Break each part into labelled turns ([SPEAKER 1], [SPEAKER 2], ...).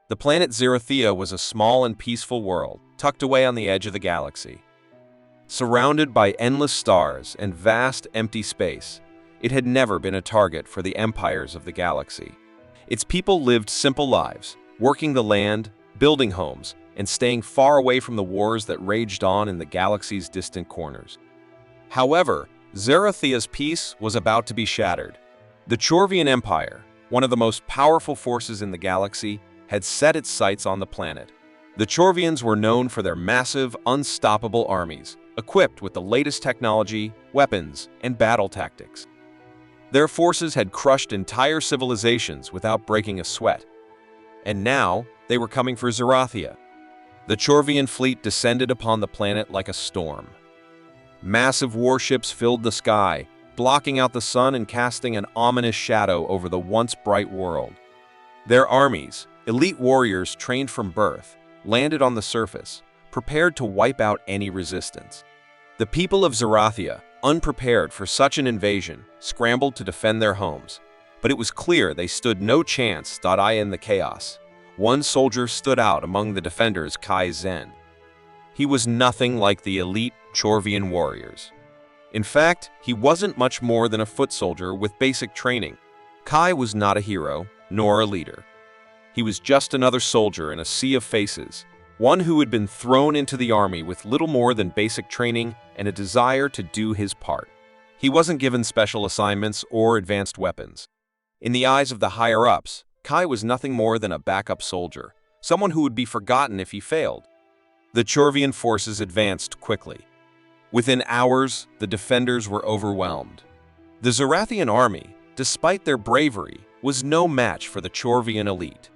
[SPEAKER 1] The planet Zerathia was a small and peaceful world, tucked away on the edge of the galaxy. Surrounded by endless stars and vast, empty space, it had never been a target for the empires of the galaxy. Its people lived simple lives, working the land, building homes, and staying far away from the wars that raged on in the galaxy's distant corners. However, Zerathia's peace was about to be shattered. The Chorvian Empire, one of the most powerful forces in the galaxy, had set its sights on the planet. The Chorvians were known for their massive, unstoppable armies, equipped with the latest technology, weapons, and battle tactics. Their forces had crushed entire civilizations without breaking a sweat. And now, they were coming for Zerathia. The Chorvian fleet descended upon the planet like a storm. Massive warships filled the sky, blocking out the sun and casting an ominous shadow over the once bright world. Their armies, elite warriors trained from birth, landed on the surface, prepared to wipe out any resistance. The people of Zerathia, unprepared for such an invasion, scrambled to defend their homes. But it was clear they stood no chance. In the chaos, one soldier stood out among the defenders, Kai Zen. He was nothing like the elite Chorvian warriors. In fact, he wasn't much more than a foot soldier with basic training. Kai was not a hero, nor a leader. He was just another soldier in a sea of faces, one who had been thrown into the army with little more than basic training and a desire to do his part. He wasn't given special assignments or advanced weapons. In the eyes of the higher-ups, Kai was nothing more than a backup soldier, someone who would be forgotten if he failed. The Chorvian forces advanced quickly. Within hours, the defenders were overwhelmed. The Zerathian army, despite their bravery, was no match for the Chorvian elite.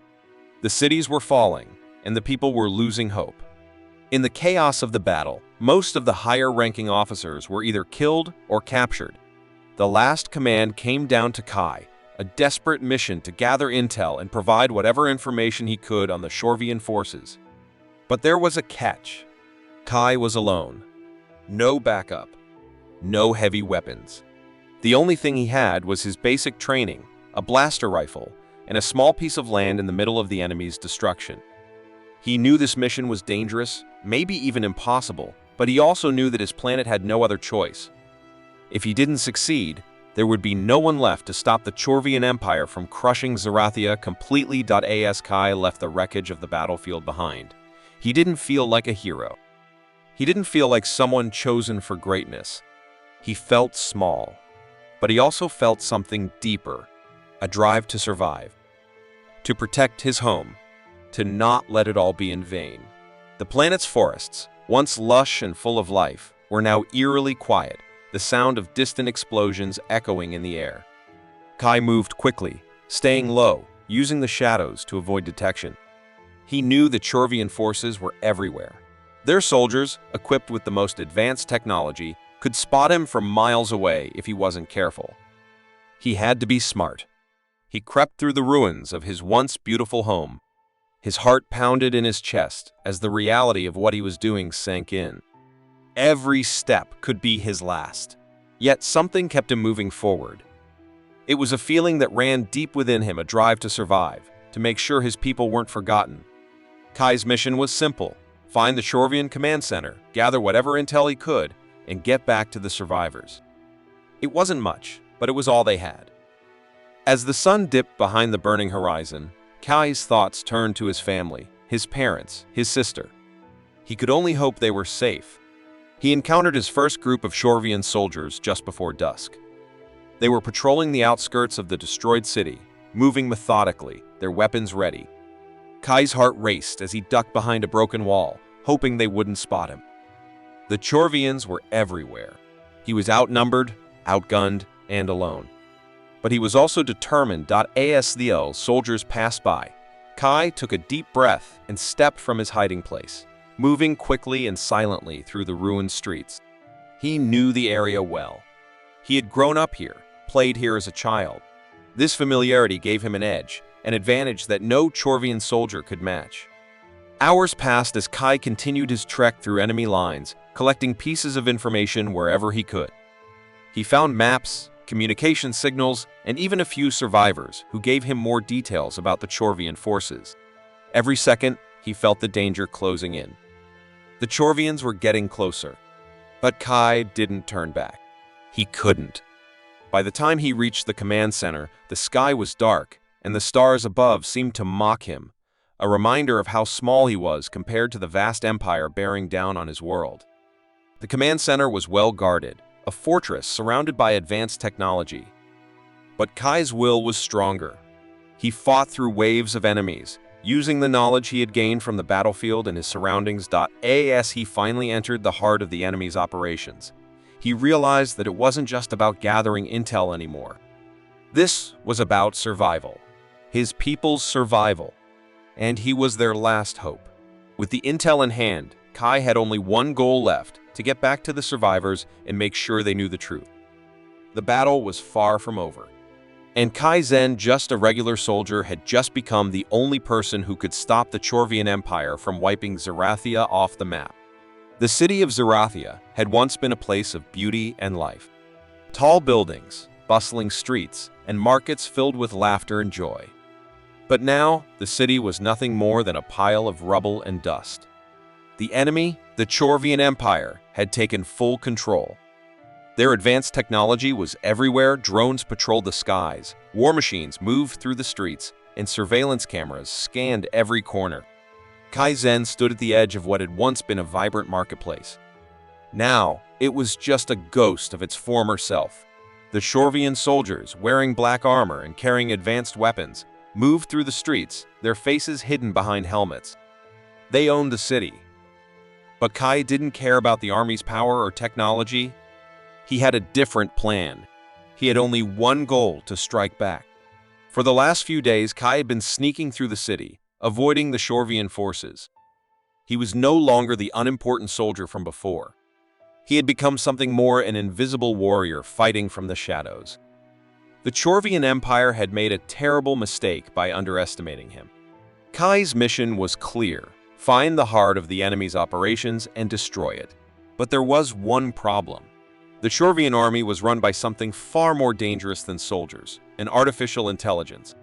[SPEAKER 1] The cities were falling, and the people were losing hope. In the chaos of the battle, most of the higher-ranking officers were either killed or captured. The last command came down to Kai, a desperate mission to gather intel and provide whatever information he could on the Chorvian forces. But there was a catch. Kai was alone. No backup. No heavy weapons. The only thing he had was his basic training, a blaster rifle, and a small piece of land in the middle of the enemy's destruction. He knew this mission was dangerous, maybe even impossible, but he also knew that his planet had no other choice. If he didn't succeed, there would be no one left to stop the Chorvian Empire from crushing Zerathia completely. As Kai left the wreckage of the battlefield behind, he didn't feel like a hero. He didn't feel like someone chosen for greatness. He felt small, but he also felt something deeper, a drive to survive, to protect his home, to not let it all be in vain. The planet's forests, once lush and full of life, were now eerily quiet, the sound of distant explosions echoing in the air. Kai moved quickly, staying low, using the shadows to avoid detection. He knew the Chorvian forces were everywhere. Their soldiers, equipped with the most advanced technology, could spot him from miles away if he wasn't careful. He had to be smart. He crept through the ruins of his once beautiful home. His heart pounded in his chest as the reality of what he was doing sank in. Every step could be his last. Yet something kept him moving forward. It was a feeling that ran deep within him, a drive to survive, to make sure his people weren't forgotten. Kai's mission was simple: find the Chorvian command center, gather whatever intel he could, and get back to the survivors. It wasn't much, but it was all they had. As the sun dipped behind the burning horizon, Kai's thoughts turned to his family, his parents, his sister. He could only hope they were safe. He encountered his first group of Chorvian soldiers just before dusk. They were patrolling the outskirts of the destroyed city, moving methodically, their weapons ready. Kai's heart raced as he ducked behind a broken wall, hoping they wouldn't spot him. The Chorvians were everywhere. He was outnumbered, outgunned, and alone. But he was also determined. As the soldiers passed by, Kai took a deep breath and stepped from his hiding place, moving quickly and silently through the ruined streets. He knew the area well. He had grown up here, played here as a child. This familiarity gave him an edge, an advantage that no Chorvian soldier could match. Hours passed as Kai continued his trek through enemy lines, collecting pieces of information wherever he could. He found maps, communication signals, and even a few survivors who gave him more details about the Chorvian forces. Every second, he felt the danger closing in. The Chorvians were getting closer, but Kai didn't turn back. He couldn't. By the time he reached the command center, the sky was dark, and the stars above seemed to mock him, a reminder of how small he was compared to the vast empire bearing down on his world. The command center was well guarded, a fortress surrounded by advanced technology. But Kai's will was stronger. He fought through waves of enemies, using the knowledge he had gained from the battlefield and his surroundings. As he finally entered the heart of the enemy's operations, he realized that it wasn't just about gathering intel anymore. This was about survival, his people's survival, and he was their last hope. With the intel in hand, Kai had only one goal left: to get back to the survivors and make sure they knew the truth. The battle was far from over, and Kai Zen, just a regular soldier, had just become the only person who could stop the Chorvian Empire from wiping Zerathia off the map. The city of Zerathia had once been a place of beauty and life. Tall buildings, bustling streets, and markets filled with laughter and joy. But now, the city was nothing more than a pile of rubble and dust. The enemy, the Chorvian Empire, had taken full control. Their advanced technology was everywhere. Drones patrolled the skies, war machines moved through the streets, and surveillance cameras scanned every corner. Kai Zen stood at the edge of what had once been a vibrant marketplace. Now, it was just a ghost of its former self. The Chorvian soldiers, wearing black armor and carrying advanced weapons, moved through the streets, their faces hidden behind helmets. They owned the city. But Kai didn't care about the army's power or technology. He had a different plan. He had only one goal: to strike back. For the last few days, Kai had been sneaking through the city, avoiding the Chorvian forces. He was no longer the unimportant soldier from before. He had become something more: an invisible warrior fighting from the shadows. The Chorvian Empire had made a terrible mistake by underestimating him. Kai's mission was clear: find the heart of the enemy's operations and destroy it. But there was one problem. The Chorvian army was run by something far more dangerous than soldiers: an artificial intelligence.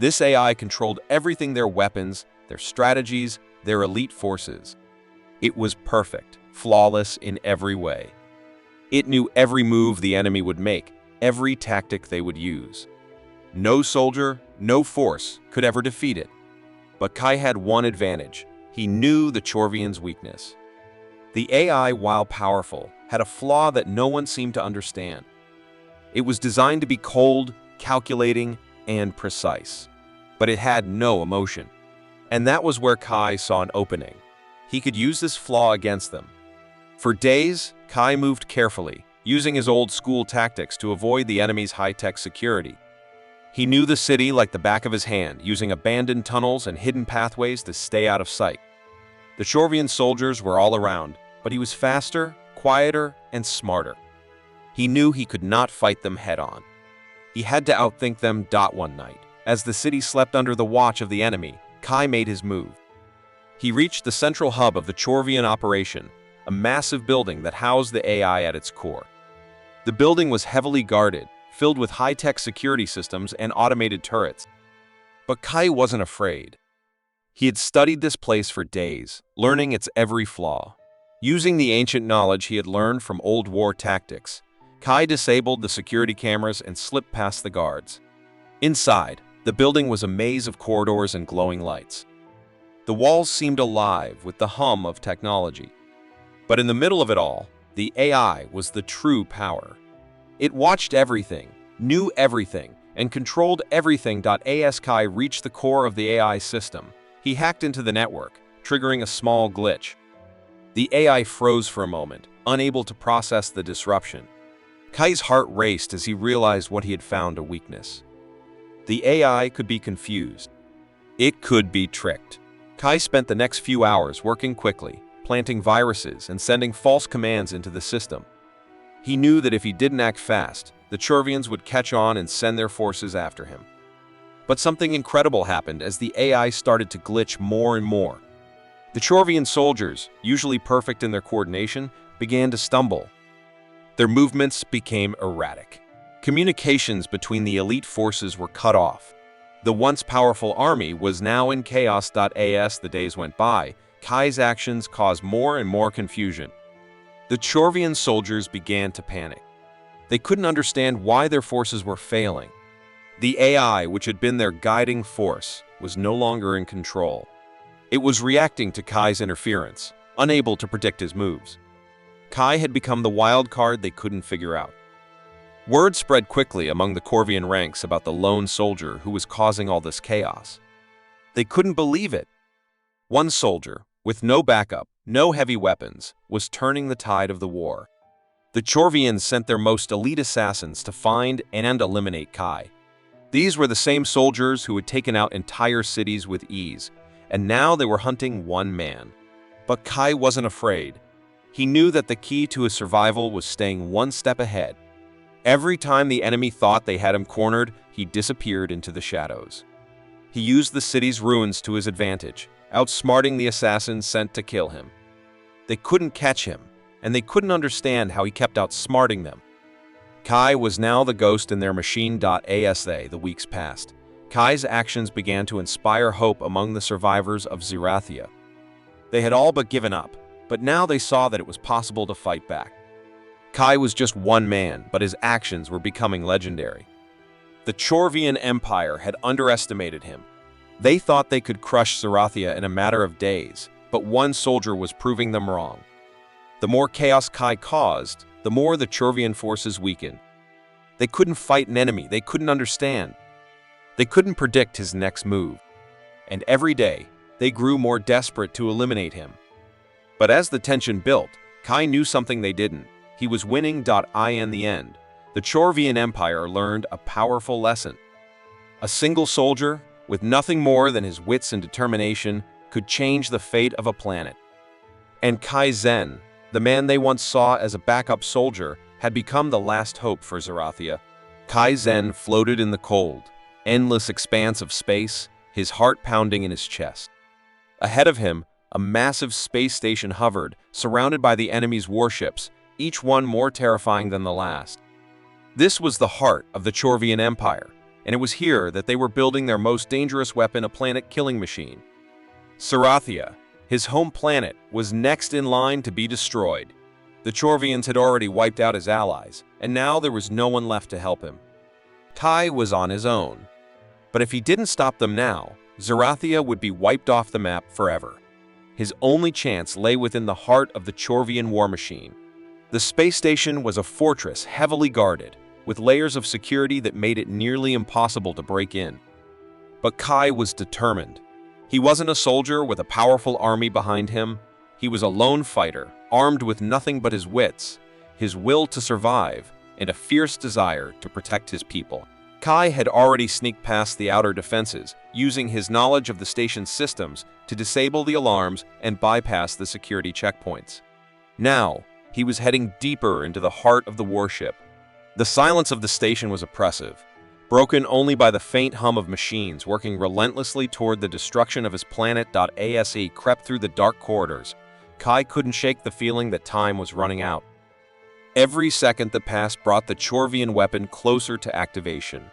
[SPEAKER 1] This AI controlled everything: their weapons, their strategies, their elite forces. It was perfect, flawless in every way. It knew every move the enemy would make, every tactic they would use. No soldier, no force could ever defeat it. But Kai had one advantage: he knew the Chorvians' weakness. The AI, while powerful, had a flaw that no one seemed to understand. It was designed to be cold, calculating, and precise. But it had no emotion. And that was where Kai saw an opening. He could use this flaw against them. For days, Kai moved carefully, using his old-school tactics to avoid the enemy's high-tech security. He knew the city like the back of his hand, using abandoned tunnels and hidden pathways to stay out of sight. The Chorvian soldiers were all around, but he was faster, quieter, and smarter. He knew he could not fight them head-on. He had to outthink them. One night, as the city slept under the watch of the enemy, Kai made his move. He reached the central hub of the Chorvian operation, a massive building that housed the AI at its core. The building was heavily guarded, filled with high-tech security systems and automated turrets. But Kai wasn't afraid. He had studied this place for days, learning its every flaw. Using the ancient knowledge he had learned from old war tactics, Kai disabled the security cameras and slipped past the guards. Inside, the building was a maze of corridors and glowing lights. The walls seemed alive with the hum of technology. But in the middle of it all, the AI was the true power. It watched everything, knew everything, and controlled everything. As Kai reached the core of the AI system, he hacked into the network, triggering a small glitch. The AI froze for a moment, unable to process the disruption. Kai's heart raced as he realized what he had found: a weakness. The AI could be confused. It could be tricked. Kai spent the next few hours working quickly, planting viruses and sending false commands into the system. He knew that if he didn't act fast, the Chorvians would catch on and send their forces after him. But something incredible happened as the AI started to glitch more and more. The Chorvian soldiers, usually perfect in their coordination, began to stumble. Their movements became erratic. Communications between the elite forces were cut off. The once powerful army was now in chaos. As the days went by, Kai's actions caused more and more confusion. The Chorvian soldiers began to panic. They couldn't understand why their forces were failing. The AI, which had been their guiding force, was no longer in control. It was reacting to Kai's interference, unable to predict his moves. Kai had become the wild card they couldn't figure out. Word spread quickly among the Corvian ranks about the lone soldier who was causing all this chaos. They couldn't believe it. One soldier, with no backup, no heavy weapons, was turning the tide of the war. The Chorvians sent their most elite assassins to find and eliminate Kai. These were the same soldiers who had taken out entire cities with ease, and now they were hunting one man. But Kai wasn't afraid. He knew that the key to his survival was staying one step ahead. Every time the enemy thought they had him cornered, he disappeared into the shadows. He used the city's ruins to his advantage, outsmarting the assassins sent to kill him. They couldn't catch him, and they couldn't understand how he kept outsmarting them. Kai was now the ghost in their machine. As the weeks passed, Kai's actions began to inspire hope among the survivors of Zerathia. They had all but given up, but now they saw that it was possible to fight back. Kai was just one man, but his actions were becoming legendary. The Chorvian Empire had underestimated him. They thought they could crush Zerathia in a matter of days, but one soldier was proving them wrong. The more chaos Kai caused, the more the Chorvian forces weakened. They couldn't fight an enemy they couldn't understand. They couldn't predict his next move. And every day, they grew more desperate to eliminate him. But as the tension built, Kai knew something they didn't. He was winning. In the end, the Chorvian Empire learned a powerful lesson. A single soldier, with nothing more than his wits and determination, could change the fate of a planet. And Kai Zen, the man they once saw as a backup soldier, had become the last hope for Zerathia. Kai Zen floated in the cold, endless expanse of space, his heart pounding in his chest. Ahead of him, a massive space station hovered, surrounded by the enemy's warships, each one more terrifying than the last. This was the heart of the Chorvian Empire, and it was here that they were building their most dangerous weapon, a planet-killing machine. Zerathia, his home planet, was next in line to be destroyed. The Chorvians had already wiped out his allies, and now there was no one left to help him. Kai was on his own. But if he didn't stop them now, Zerathia would be wiped off the map forever. His only chance lay within the heart of the Chorvian war machine. The space station was a fortress heavily guarded, with layers of security that made it nearly impossible to break in. But Kai was determined. He wasn't a soldier with a powerful army behind him. He was a lone fighter, armed with nothing but his wits, his will to survive, and a fierce desire to protect his people. Kai had already sneaked past the outer defenses, using his knowledge of the station's systems to disable the alarms and bypass the security checkpoints. Now, he was heading deeper into the heart of the warship. The silence of the station was oppressive, broken only by the faint hum of machines working relentlessly toward the destruction of his planet. As he crept through the dark corridors, Kai couldn't shake the feeling that time was running out. Every second that passed brought the Chorvian weapon closer to activation.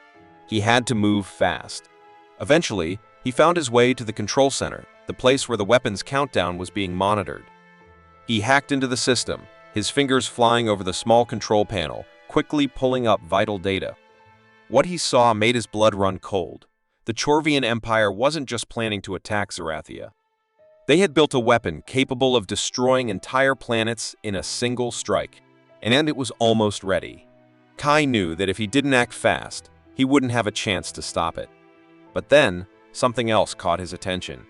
[SPEAKER 1] He had to move fast. Eventually, he found his way to the control center, the place where the weapon's countdown was being monitored. He hacked into the system, his fingers flying over the small control panel, quickly pulling up vital data. What he saw made his blood run cold. The Chorvian Empire wasn't just planning to attack Zerathia. They had built a weapon capable of destroying entire planets in a single strike, and it was almost ready. Kai knew that if he didn't act fast, he wouldn't have a chance to stop it. But then, something else caught his attention.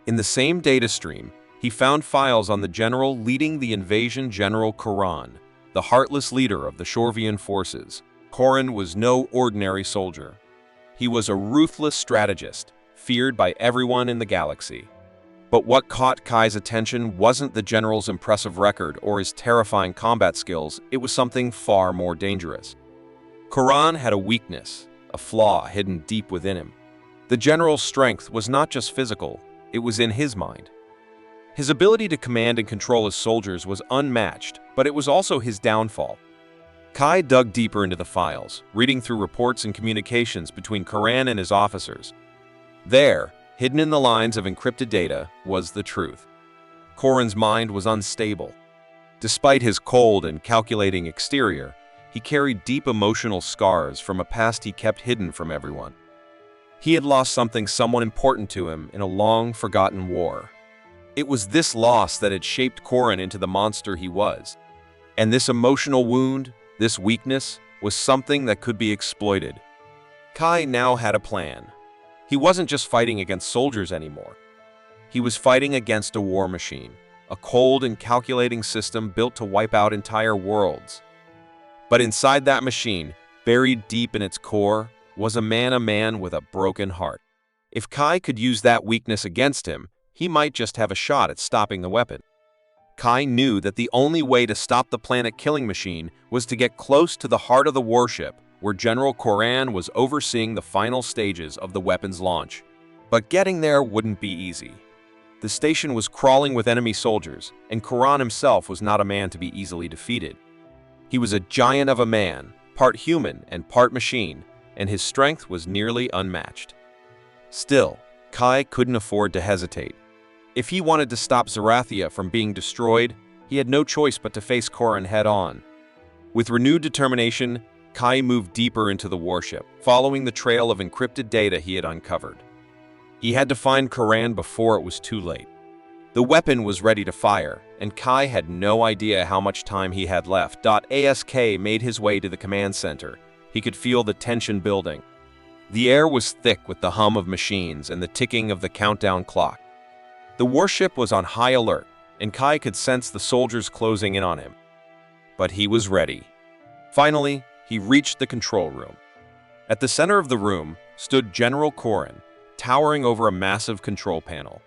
[SPEAKER 1] In the same data stream, he found files on the general leading the invasion, General Koran, the heartless leader of the Chorvian forces. Koran was no ordinary soldier. He was a ruthless strategist, feared by everyone in the galaxy. But what caught Kai's attention wasn't the general's impressive record or his terrifying combat skills, it was something far more dangerous. Koran had a weakness, a flaw hidden deep within him. The general's strength was not just physical, it was in his mind. His ability to command and control his soldiers was unmatched, but it was also his downfall. Kai dug deeper into the files, reading through reports and communications between Karan and his officers. There, hidden in the lines of encrypted data, was the truth. Koran's mind was unstable. Despite his cold and calculating exterior, he carried deep emotional scars from a past he kept hidden from everyone. He had lost someone important to him in a long-forgotten war. It was this loss that had shaped Koran into the monster he was. And this emotional wound, this weakness, was something that could be exploited. Kai now had a plan. He wasn't just fighting against soldiers anymore. He was fighting against a war machine, a cold and calculating system built to wipe out entire worlds. But inside that machine, buried deep in its core, was a man with a broken heart. If Kai could use that weakness against him, he might just have a shot at stopping the weapon. Kai knew that the only way to stop the planet-killing machine was to get close to the heart of the warship, where General Koran was overseeing the final stages of the weapon's launch. But getting there wouldn't be easy. The station was crawling with enemy soldiers, and Koran himself was not a man to be easily defeated. He was a giant of a man, part human and part machine, and his strength was nearly unmatched. Still, Kai couldn't afford to hesitate. If he wanted to stop Zerathia from being destroyed, he had no choice but to face Koran head-on. With renewed determination, Kai moved deeper into the warship, following the trail of encrypted data he had uncovered. He had to find Koran before it was too late. The weapon was ready to fire, and Kai had no idea how much time he had left. Ask made his way to the command center. He could feel the tension building. The air was thick with the hum of machines and the ticking of the countdown clock. The warship was on high alert, and Kai could sense the soldiers closing in on him. But he was ready. Finally, he reached the control room. At the center of the room stood General Koran, towering over a massive control panel.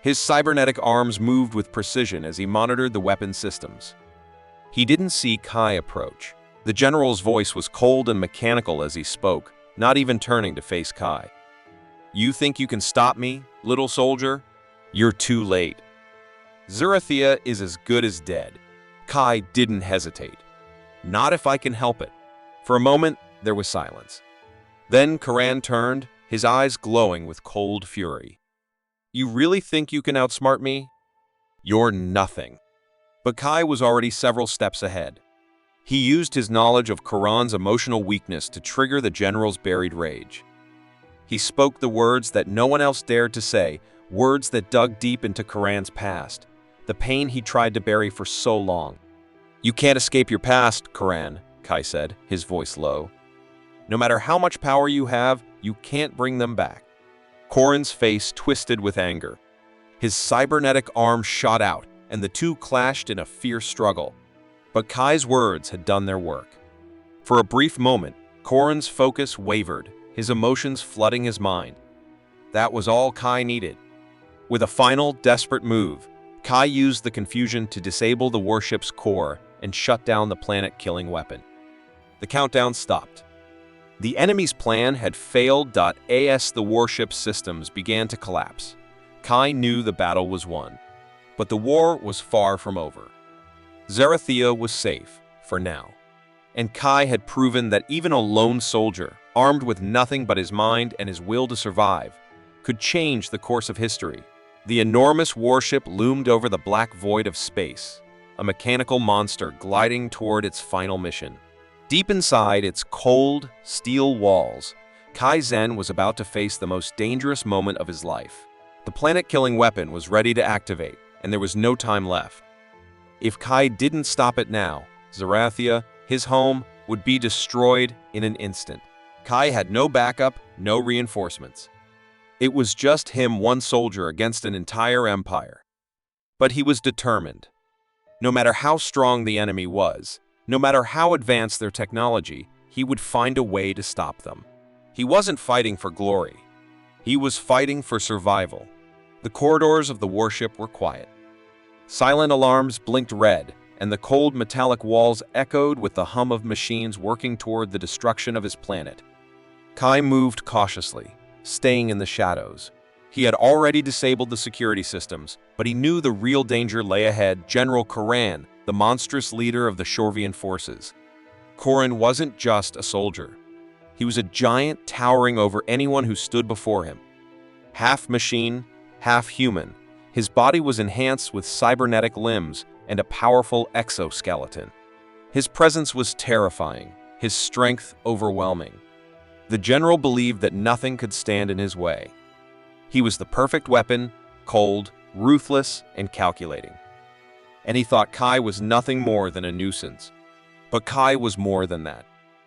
[SPEAKER 1] His cybernetic arms moved with precision as he monitored the weapon systems. He didn't see Kai approach. The general's voice was cold and mechanical as he spoke, not even turning to face Kai. "You think you can stop me, little soldier? You're too late. Zerathia is as good as dead." Kai didn't hesitate. "Not if I can help it." For a moment, there was silence. Then Koran turned, his eyes glowing with cold fury. "You really think you can outsmart me? You're nothing." But Kai was already several steps ahead. He used his knowledge of Koran's emotional weakness to trigger the general's buried rage. He spoke the words that no one else dared to say, words that dug deep into Koran's past, the pain he tried to bury for so long. "You can't escape your past, Koran," Kai said, his voice low. "No matter how much power you have, you can't bring them back." Koran's face twisted with anger. His cybernetic arm shot out, and the two clashed in a fierce struggle. But Kai's words had done their work. For a brief moment, Koran's focus wavered, his emotions flooding his mind. That was all Kai needed. With a final, desperate move, Kai used the confusion to disable the warship's core and shut down the planet-killing weapon. The countdown stopped. The enemy's plan had failed. As the warship's systems began to collapse, Kai knew the battle was won. But the war was far from over. Zerathia was safe, for now. And Kai had proven that even a lone soldier, armed with nothing but his mind and his will to survive, could change the course of history. The enormous warship loomed over the black void of space, a mechanical monster gliding toward its final mission. Deep inside its cold, steel walls, Kai Zen was about to face the most dangerous moment of his life. The planet-killing weapon was ready to activate, and there was no time left. If Kai didn't stop it now, Zerathia, his home, would be destroyed in an instant. Kai had no backup, no reinforcements. It was just him, one soldier, against an entire empire. But he was determined. No matter how strong the enemy was, no matter how advanced their technology, he would find a way to stop them. He wasn't fighting for glory. He was fighting for survival. The corridors of the warship were quiet. Silent alarms blinked red, and the cold metallic walls echoed with the hum of machines working toward the destruction of his planet. Kai moved cautiously, staying in the shadows. He had already disabled the security systems, but he knew the real danger lay ahead: General Koran, the monstrous leader of the Shorvian forces. Korin wasn't just a soldier. He was a giant towering over anyone who stood before him. Half machine, half human, his body was enhanced with cybernetic limbs and a powerful exoskeleton. His presence was terrifying, his strength overwhelming. The general believed that nothing could stand in his way. He was the perfect weapon, cold, ruthless, and calculating. And he thought Kai was nothing more than a nuisance. But Kai was more than that.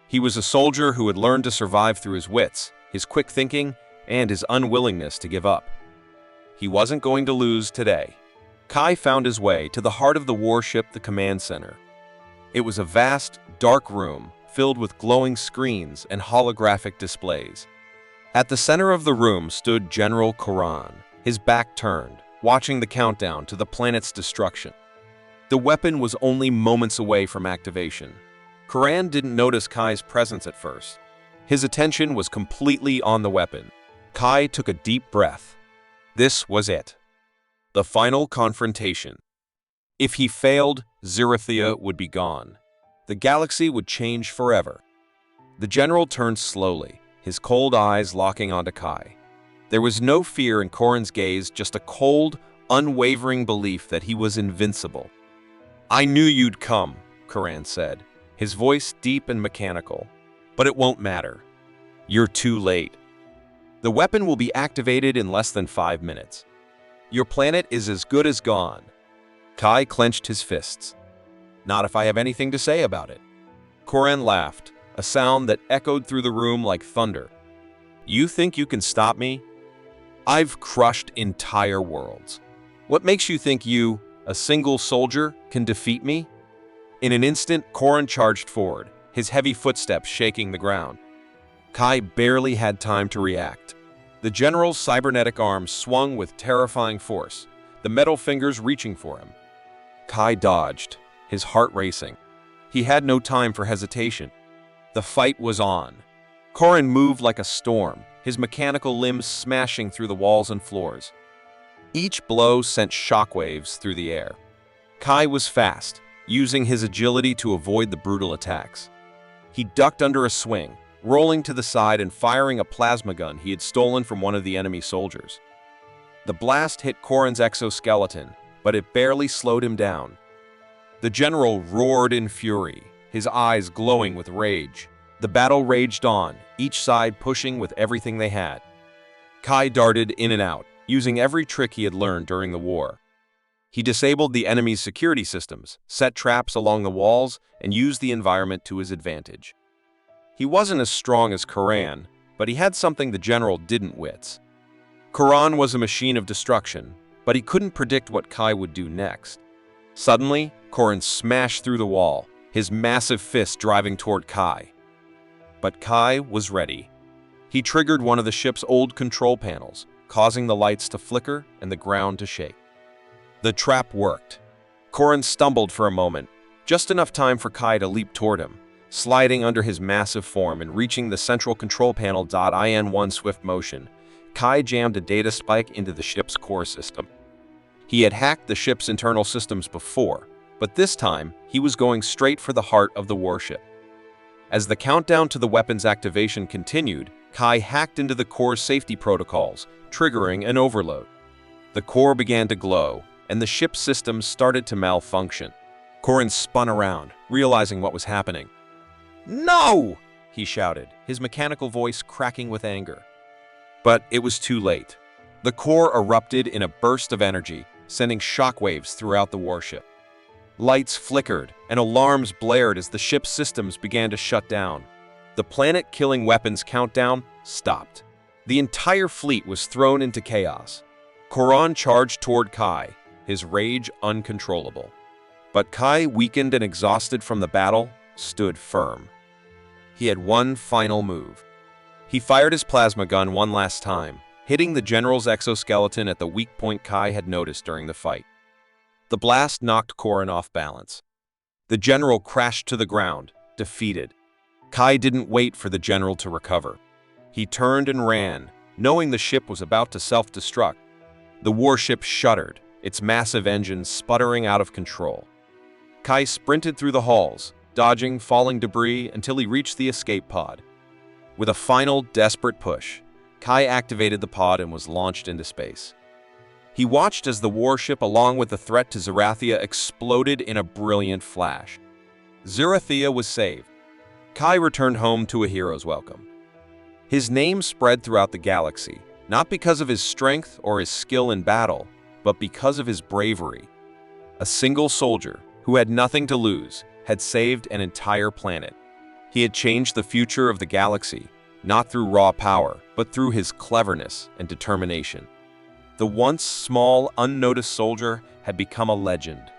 [SPEAKER 1] He was a soldier who had learned to survive through his wits, his quick thinking, and his unwillingness to give up. He wasn't going to lose today. Kai found his way to the heart of the warship, the command center. It was a vast, dark room filled with glowing screens and holographic displays. At the center of the room stood General Koran, his back turned, watching the countdown to the planet's destruction. The weapon was only moments away from activation. Koran didn't notice Kai's presence at first. His attention was completely on the weapon. Kai took a deep breath. This was it. The final confrontation. If he failed, Zerathia would be gone. The galaxy would change forever. The general turned slowly, his cold eyes locking onto Kai. There was no fear in Korin's gaze, just a cold, unwavering belief that he was invincible. "I knew you'd come," Koran said, his voice deep and mechanical. "But it won't matter. You're too late. The weapon will be activated in less than 5 minutes. Your planet is as good as gone." Kai clenched his fists. "Not if I have anything to say about it." Koran laughed, a sound that echoed through the room like thunder. "You think you can stop me? I've crushed entire worlds. What makes you think you, a single soldier, can defeat me?" In an instant, Koran charged forward, his heavy footsteps shaking the ground. Kai barely had time to react. The general's cybernetic arms swung with terrifying force, the metal fingers reaching for him. Kai dodged, his heart racing. He had no time for hesitation. The fight was on. Koran moved like a storm, his mechanical limbs smashing through the walls and floors. Each blow sent shockwaves through the air. Kai was fast, using his agility to avoid the brutal attacks. He ducked under a swing, rolling to the side and firing a plasma gun he had stolen from one of the enemy soldiers. The blast hit Korin's exoskeleton, but it barely slowed him down. The general roared in fury, his eyes glowing with rage. The battle raged on, each side pushing with everything they had. Kai darted in and out, using every trick he had learned during the war. He disabled the enemy's security systems, set traps along the walls, and used the environment to his advantage. He wasn't as strong as Koran, but he had something the general didn't wits. Koran was a machine of destruction, but he couldn't predict what Kai would do next. Suddenly, Koran smashed through the wall, his massive fist driving toward Kai. But Kai was ready. He triggered one of the ship's old control panels, causing the lights to flicker and the ground to shake. The trap worked. Koran stumbled for a moment, just enough time for Kai to leap toward him, sliding under his massive form and reaching the central control panel. In one swift motion, Kai jammed a data spike into the ship's core system. He had hacked the ship's internal systems before, but this time he was going straight for the heart of the warship. As the countdown to the weapon's activation continued, Kai hacked into the core's safety protocols, triggering an overload. The core began to glow, and the ship's systems started to malfunction. Koran spun around, realizing what was happening. "No!" he shouted, his mechanical voice cracking with anger. But it was too late. The core erupted in a burst of energy, sending shockwaves throughout the warship. Lights flickered, and alarms blared as the ship's systems began to shut down. The planet-killing weapons countdown stopped. The entire fleet was thrown into chaos. Koran charged toward Kai, his rage uncontrollable. But Kai, weakened and exhausted from the battle, stood firm. He had one final move. He fired his plasma gun one last time, hitting the general's exoskeleton at the weak point Kai had noticed during the fight. The blast knocked Koran off balance. The general crashed to the ground, defeated. Kai didn't wait for the general to recover. He turned and ran, knowing the ship was about to self-destruct. The warship shuddered, its massive engines sputtering out of control. Kai sprinted through the halls, dodging falling debris until he reached the escape pod. With a final, desperate push, Kai activated the pod and was launched into space. He watched as the warship, along with the threat to Zerathia, exploded in a brilliant flash. Zerathia was saved. Kai returned home to a hero's welcome. His name spread throughout the galaxy, not because of his strength or his skill in battle, but because of his bravery. A single soldier, who had nothing to lose, had saved an entire planet. He had changed the future of the galaxy, not through raw power, but through his cleverness and determination. The once small, unnoticed soldier had become a legend,